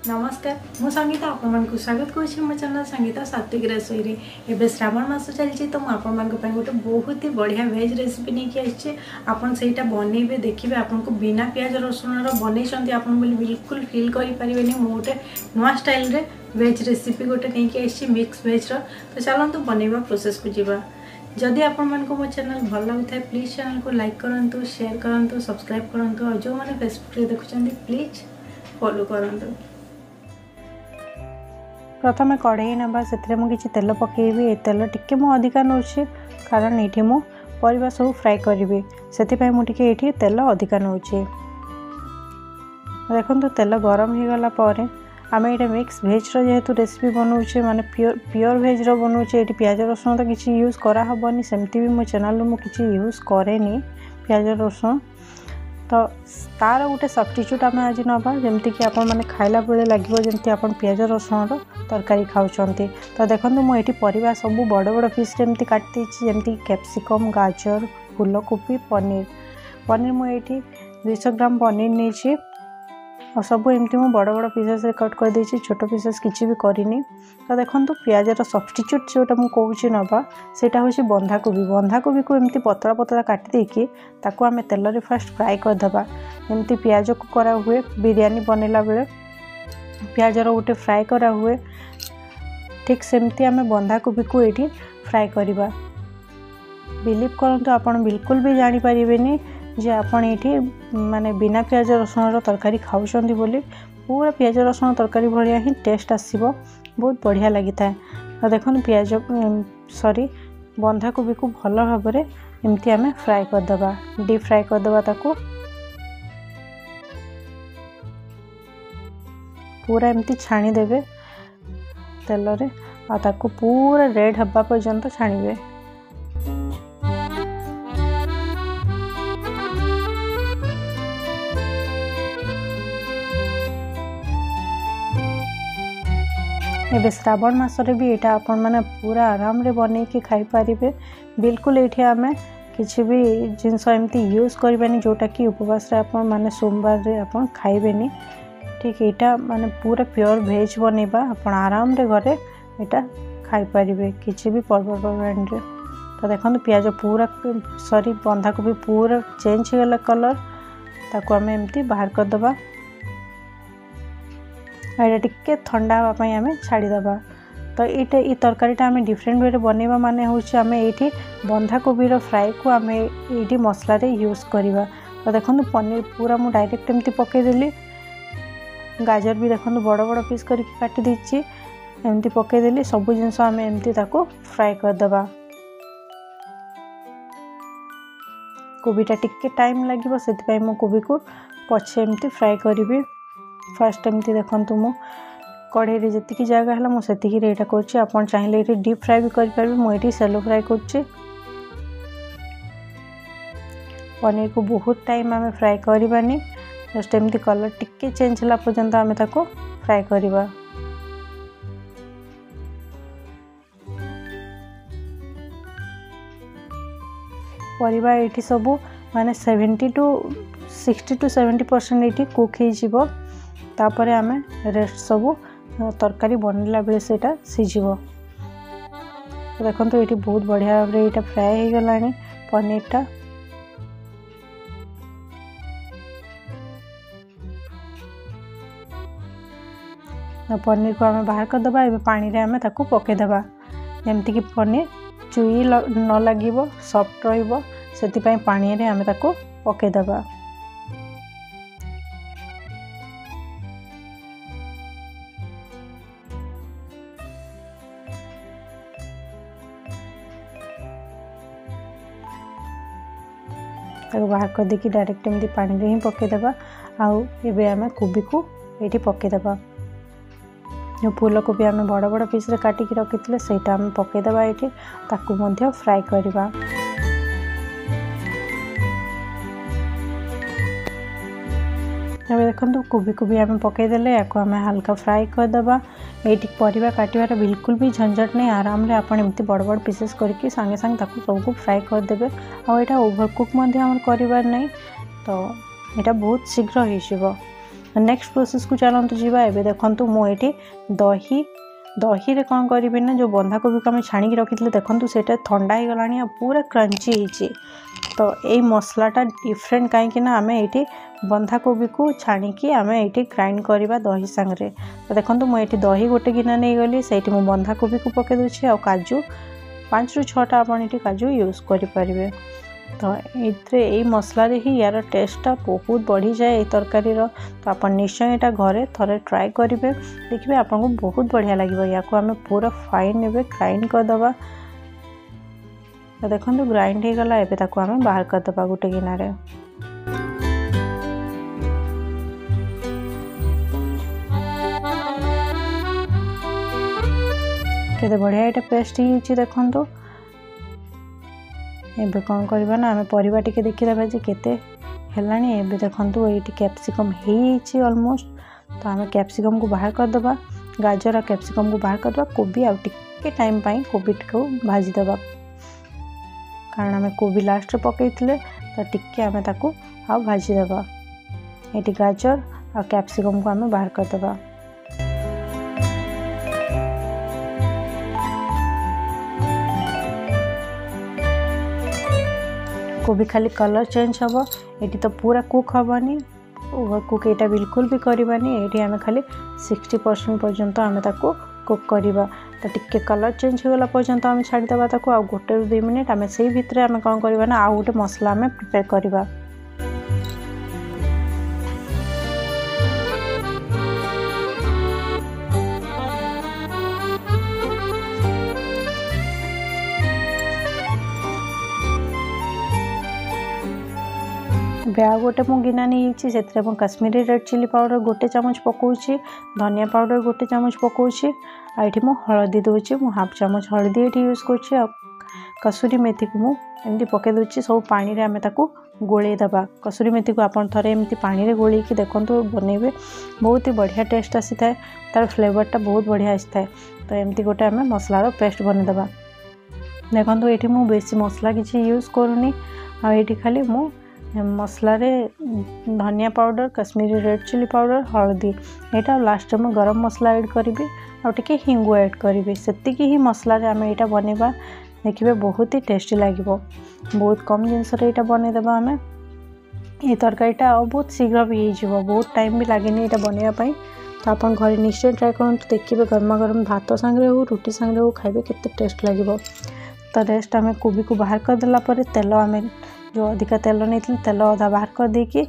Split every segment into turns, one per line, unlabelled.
नमस्कार मु संगीता आपको स्वागत करुँच मो चैनल संगीता सात्विक रसोई एवं श्रावण मास चलती तो मुझे गोटे बहुत ही बढ़िया वेज रेसिपी नहीं आसी आपटा बनइबे देखिए आपको बिना प्याज रसुण बनई आप बिल्कुल फिल करें गोटे नुआ स्टाइल रे वेज रेसिपी गोटे नहीं आसी मिक्स वेज तो चलतु बनइबा प्रोसेस को जीवा। जदि आपण मो चैनल भल लगुए प्लीज चैनल को लाइक करूँ शेयर करूँ सब्सक्राइब करूँ और जो मैंने फेसबुक रे देखुं प्लीज फॉलो करूँ।
प्रथम कढ़ई ना से किसी तेल पकेबी ये तेल टिके मु अधिका नौ कारण ये मु परिबा सब फ्राए करी से मुझे ये तेल अधिका नौ देखो तेल गरम हो गला आम ये मिक्स भेज जेहेतु रेसिपी बनाऊे माने प्योर भेज बनाऊे ये प्याज रसुण तो किसी यूज कराबनी सेमती भी मो चैनल मुझे यूज करे प्याज रसुण तो तार गोटे सब्स्टिट्यूट आम आज नवा जमती कि आपण मैंने खाइला बेले लगे जमती आप प्याज रसुण तरकारी खाऊंटे तो देखो मुझे परिवा सब बड़ बड़ पीस जमती काटी जमती कैप्सिकम गाजर फूलकोबी पनीर मुझे 200 ग्राम पनीर नहीं और सब एमती मुझे बड़ बड़ पीसेस कट कर देछि छोट पीसेस किसी भी करनी तो देखो प्याजर सब्स्टिट्यूट जोटा मुझे कहूँ नवा सेटा हूँ बंधाकोबी को एमती पतला पतला काटी देकी ताकू आम तेल रे फास्ट फ्राए करदे जमती प्याज को करा हुए बिरयानी बनैला बेले प्याजर गोटे फ्राए करा हुए ठीक सेमती आम बंधाकोबी को ये फ्राए करवा। बिलीव करंतु आपण बिल्कुल भी जानी परिबेनी जे आपण ये माने बिना प्याज रसुण तरकारी खाऊं बोली पूरा प्याज रसुण तरकारी भाया ही टेस्ट आसो बहुत बढ़िया लगी था। तो देखो प्याज सॉरी बंधाकोबी को भल भाव में एमती आम फ्राए करदे डीप फ्राए करदे ताकू पूरा एमती छाणीदेवे तेल रे आ ताकू पूरा रेड हवा पर्यंत छाणीबे। एबे श्रावण मासरे भी यहाँ आपण मैंने पूरा आराम रे बन के खाई पारिबे बिल्कुल ये आम किसी भी जिनस एमती यूज करबानी जोटा कि उपवास रे आपण माने सोमवार रे आपण खाइबेनी ठीक यहाँ माने पूरा प्योर भेज बनइबा आपण आराम रे घरे यहाँ खाई पारिबे किसी भी पर्वपर्वाणी रे। तो देखो प्याज पूरा सॉरी बंधाकोबी पूरा चेंज हो गला कलर ताकू आम एमती बाहर करदबा यहाँ टिके ठंडा हाँपाई आम छाड़ीदे। तो ये तरकारीटा आम डिफरेंट वे बनइबा माने हूँ आम ये बंधाकोबीर फ्राए को आम ये मसला यूज करवा। तो देखो पनीर पूरा मुझे डायरेक्ट एमती पकईदेली गाजर भी देखो बड़ बड़ पीस करके काटी देछि एमती पकईदेली सब जिनस आम एमती ताको फ्राए करदे। कोबीटा टिके टाइम लगे से मो कोबी को पछे एमती फ्राए करी फास्ट एमती देखो मु कढ़ई रे जी जगह है मुझे यहाँ कर चाहिए ये डीप फ्राए भी करें मुझे सेलो फ्राए कर पनीर को बहुत टाइम आम फ्राए करवानी जस्ट एमती कलर टिके चेंज होला पर्यंत आम ताको फ्राए करवा। परिबा ये सब माने 60 to 70% ये कुक हो तापर आम रेस्ट सब तरकारी बनला बेले सेटा सीझिबो। देखो तो ये बहुत बढ़िया भाव ये फ्राए हो गला पनीरटा पनीर को आम बाहर करदे ए पानी रे आम ताकू पकईदे जमती कि पनीर चुई न लगे सॉफ्ट रहिबो से पानी रे आम ताकू पकईदे। बाहर कर देकी डायरेक्ट एमती पानी रे ही पकईदे आउ एबे आम कोबी को ये पकईदे जो फूलकोबी आम बड़ बड़ पीस रे काटिकी रखी से आम पकईदे ये ताकू मध्य फ्राए करवा। देखो कोबी को भी आम पकईदे या आम हल्का फ्राए करदे ये परिवा काटिबार बिल्कुल भी झंझट नहीं आराम रे आपण एमती बड़ बड़ पीसेस करके सांगे सांगे ताकू सबको फ्राए करदे और यहाँ ओभरकुक करवार नहीं तो यहाँ बहुत शीघ्र हो नेक्स्ट प्रोसेस को चलतु जावा। एबे देखंतु मो एठी दही रे कौन करी ना जो बंधाकोबी को आम छाणी रखी देखो सेटा ठंडा हो गलानी पूरा क्रंची होती। तो यही मसलाटा डिफरेंट कहीं आम ये बंधाकोबी को छाणिकी आम ये ग्राइंड करवा दही सांगे। तो देखो मुझे दही गोटे गिना नहीं गली से बंधाकोबी को पकई दूसरी आ काजू 5 ରୁ 6टा आप काजू यूज करें। तो यही मसला ही यार टेस्टा बहुत बढ़ी जाए तरकारी। तो आप निश्चय यहाँ घरे थोड़े ट्राए करेंगे देखिए आपको बहुत बढ़िया लगे। या आम पूरा फाइन एवं ग्राइंड करदे। तो देखो ग्राइंड हो गला एवं आम बाहर करदे गोटे गिनारे। केते बढ़िया ये पेस्ट ही देखो। एबे कौन करवा ना आम परिवा टिके देखीदा जे केते हेलानी। एबे देखंतु ये कैप्सिकम ही ऑलमोस्ट। तो आम कैप्सिकम को बाहर करदे। गाजर और कैप्सिकम को बाहर करदे। कोबी आउ टिके टाइम पाई कोबी को भाजी देबा कारण आम कोबी लास्ट रे पकईले। तो टिके आम ताकू आउ भाजी देबा। ये गाजर और कैप्सिकम को आम बाहर करदे। कोबी खाली कलर चेंज हम ये तो पूरा कुक हेनी ओवर कुक यहाँ बिल्कुल भी करवानी। ये आम खाली 60% पर्यंत आम ताको कुक करवा। तो टिके कलर चेंज होगा पर्यंत आम छाड़ीदा ताको आ 1 ରୁ 2 मिनट आम से भितर आम कौन करवा ना आउ गोटे मसला आम प्रिपेयर करवा। आ गोटे मु गिना नहीं से कश्मीरी रेड चिली पाउडर गोटे चामच पकाउछि। धनिया पाउडर गोटे चामच पकाउछि। आइठी मु हळदी दोछि। मु हाफ चामच हळदी एठी यूज करछि। कसूरी मेथी को मु एमती पके दोछि। सब पानी रे आमे ताकू गोळे दबा। कसूरी मेथी को आपण थरे एमती पानी रे गोळी की देखंतु बनेबे बहुत ही बढ़िया टेस्ट आसी थाए। तार फ्लेवरटा बहुत बढ़िया आसी थाए। तो एमती गोटे आमे मसलार पेस्ट बने दबा। देखंतु एठी मु बेसी मसला किछि यूज करूनी। आ एठी खाली मु मसला रे धनिया powder Kashmiri red chilli powder हल्दी यहाँ लास्ट में गरम मसला ऐड करी आ हिंगु ऐड करी से ही मसला रे आम यहाँ बनवा देखिए बहुत ही टेस्टी लगे। बहुत कम जिनस बनईदेवा आम ये तरकारीटा बहुत शीघ्र भी हो बहुत टाइम भी लगे यहाँ बनवाई। तो आप घर निश्चय ट्राए करूँ देखिए गर्मा गर्म भात सांगे हो रुटी सांगे हो खाइबे केते टेस्ट लगे। तो रेस्ट आम कोबी को बाहर करदेला तेल आम जो अधिका तेल नहीं तेल अधा बाहर कर देकी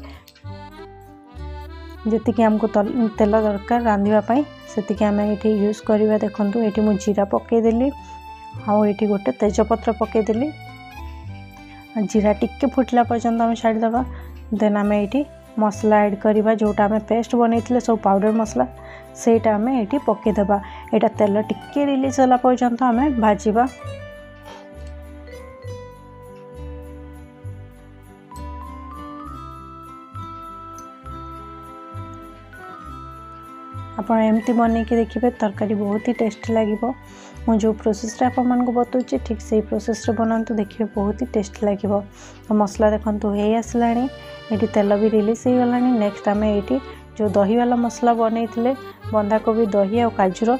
जी आमको तेल दरकार रांधवाई से आम ये यूज करवा। देखो ये मुझे जीरा पकईदेली आठी गोटे तेजपत्र पकईदेली। जीरा टिके फुटला पर्यंत आम छाड़ीदे। देन आम ये मसला ऐड करवा जोटा आम पेस्ट बनई सब पाउडर मसला सेटा आम ये पकईदेवा। यहाँ तेल टिके रिलीज होला पर्यंत आम भाजवा। आप एमती बनईकी देखिए तरकारी बहुत ही टेस्टी लगे। मुझे जो प्रोसेस आपको बताऊँ ठीक से प्रोसेस बनातु देखिए बहुत ही टेस्टी लगे। तो मसला देखो हो आसला ये तेल भी रिलीज हो गला। नेक्स्ट आम ये जो दही वाला मसला बनई बंधाकोबी दही और काजूर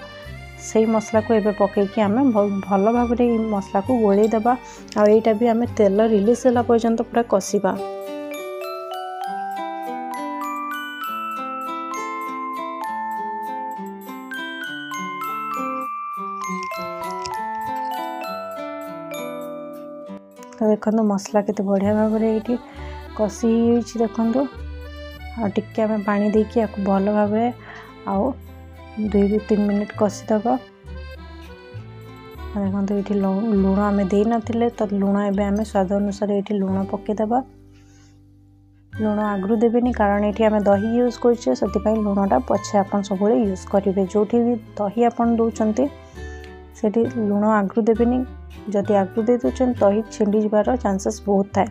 से मसला को एबे पकईकी आम भल भाव मसला को गोलई देबा। आ एटा भी आम तेल रिलीज होला पर्यंत पूरा कषिबा। तो देखो मसला केते बढ़िया भाव में ये कषि देखो टिके आम पानी देकी भल भाव आउ 2 ରୁ 3 मिनट कषिदबा। देखो ये लुण आम दे नथिले तो लुण एबे आम स्वाद अनुसार ये लुण पकईदेवा। लुण आगु देवेनि कारण ये आम दही यूज करछे से लुणटा पछे आप सब यूज करेंगे। जो भी दही आप दौरान से लुण आगु देवेनि जदि आगु दे दूसरे दही छिंडी जबार चांसेस बहुत थाए।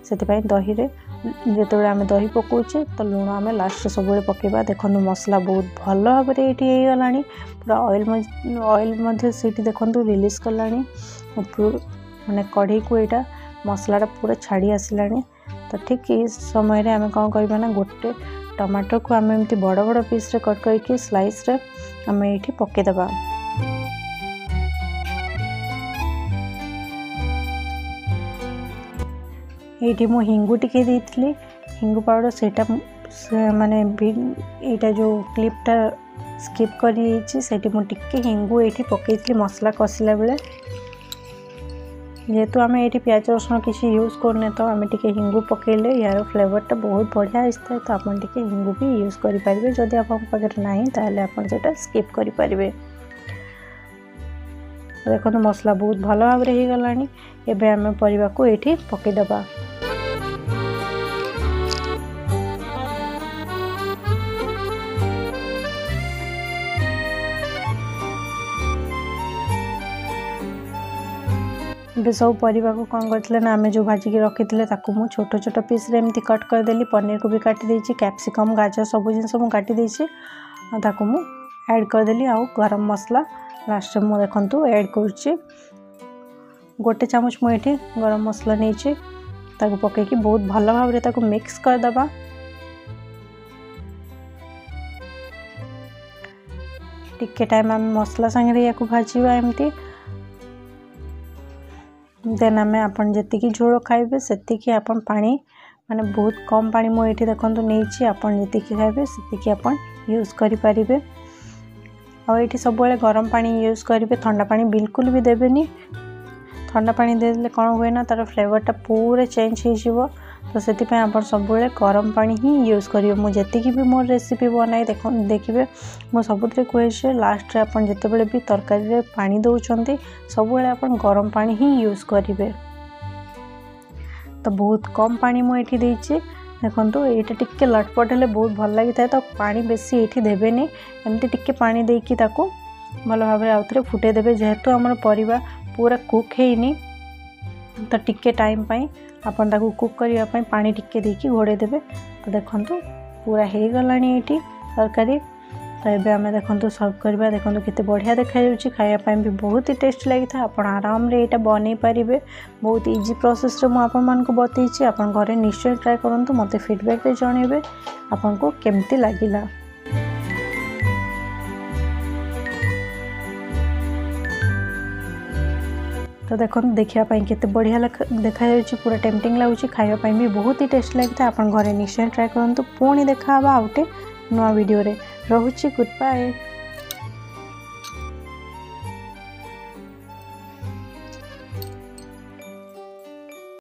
से दही जो आम दही पकाचे तो लुण आम लास्ट सब पकेबा। देखो मसला बहुत भल भाव ये गला पूरा ऑयल से देखो रिलीज कला माने कढ़ई को यहाँ मसलाटा पूरा छाड़ी आसला। तो ठीक इस समय आम कौन करवा ना गोटे टमाटर को आम एमती बड़ बड़ पीस रे कट करके स्लाइस रे आम ये पकईदबा। ये मु हिंगु टिके देइथिली, हिंगु पाउडर सेटा माने एटा जो क्लिपटा स्किप करी सेठी मु टिके हिंगु ये पकईथिली मसला कसिला बेले। जेहेतु आम ये प्याज रसुण किसी यूज करने तो आम टिके हिंगु पकईले यार फ्लेवरटा बहुत बढ़िया आसता है। तो आप हिंगु भी यूज करेंगे, जदि आप ना ताहले आप स्किप करेंगे। देखो तो मसला बहुत भल भाव हो गलानी। एबे आम परिवा को ये पकईदबा। ଏବେ ସବୁ ପରିବାକୁ କ'ଣ କରିଥିଲେ ନା ଆମେ ଯେଉଁ ଭାଜିକି ରଖିଥିଲେ ତାକୁ ମୁଁ ଛୋଟ ଛୋଟ ପିସ୍ରେ ଏମିତି କଟ୍ କରିଦେଲି। ପନିରକୁ ବି କାଟି ଦେଇଛି, କ୍ୟାପ୍ସିକମ୍ ଗାଜର ସବୁ ଜିନିଷ ମୁଁ କାଟି ଦେଇଛି। ତାକୁ ମୁଁ ଆଡ଼୍ କରିଦେଲି। ଆଉ ଗରମ ମସଲା ଲାଷ୍ଟରେ ମୁଁ ଦେଖନ୍ତୁ ଆଡ଼୍ କରୁଛି। ଗୋଟେ ଚାମଚ ମୁଁ ଏଠି ଗରମ ମସଲା ନେଇଛି, ତାକୁ ପକାଇକି ବହୁତ ଭଲ ଭାବରେ ତାକୁ ମିକ୍ସ କରିଦେବା। ଟିକେ ଟାଇମ୍ ଆମେ ମସଲା ସାଙ୍ଗରେ ୟାକୁ ଭାଜିବା ଏମିତି। देन आम आपन जी झोल खाइबे सेतिकी आपन पानी माने बहुत कम पानी मो ये देखो नहीं आपन जी खाइबे सेतिकी आपन यूज करें। और ये सब गरम पानी यूज करेंगे, ठंडा पानी बिल्कुल भी देवेनी। ठंडा पानी देले कौन हुए ना तार फ्लेवरटा पूरा चेंज हो। तो से आप सब गरम पानी ही यूज करेंगे। मुझे भी मोर रेसिपी बनाई देखिए मो सबुत कहे लास्ट आप जिते भी तरकारी पानी दौरान सब आप गरम पानी ही यूज करेंगे। तो बहुत कम पानी मुझे देखो यहाँ टिके लटपट हेल्ले बहुत भल लगी था। तो पानी बेसी ये देवेनि, एमती टिके पानी देकी ताको भल भाव आउ थे फुटेदेवे। जेहेतु आम परिवा पूरा कुक है तो टिके टाइम पाई आपन ताको कुक करने पानी टिके देकी घोड़े देवे। तो देखो पूरा हो गलानी ये तरकारी। तो ये आम देखो सर्व करवा। देखो केते बढ़िया देखा खायापी भी बहुत ही टेस्ट लगी था। आप आराम रे ये बन पारे, बहुत इजी प्रोसेस रे मुझे बतई। आप घरे निश्चय ट्राए करूँ, मत फीडबैक रे जनइबे आपन को केमती लगिला। तो देखो देखापी केते बढ़िया देखा पूरा टेम्पटिंग लगुच, खायापी भी बहुत ही टेस्ट लगी था। आप घरे निश्चय ट्राए करूँ। पुणी देखा आउटे नुआ वीडियो रे। रहुची गुड बाय।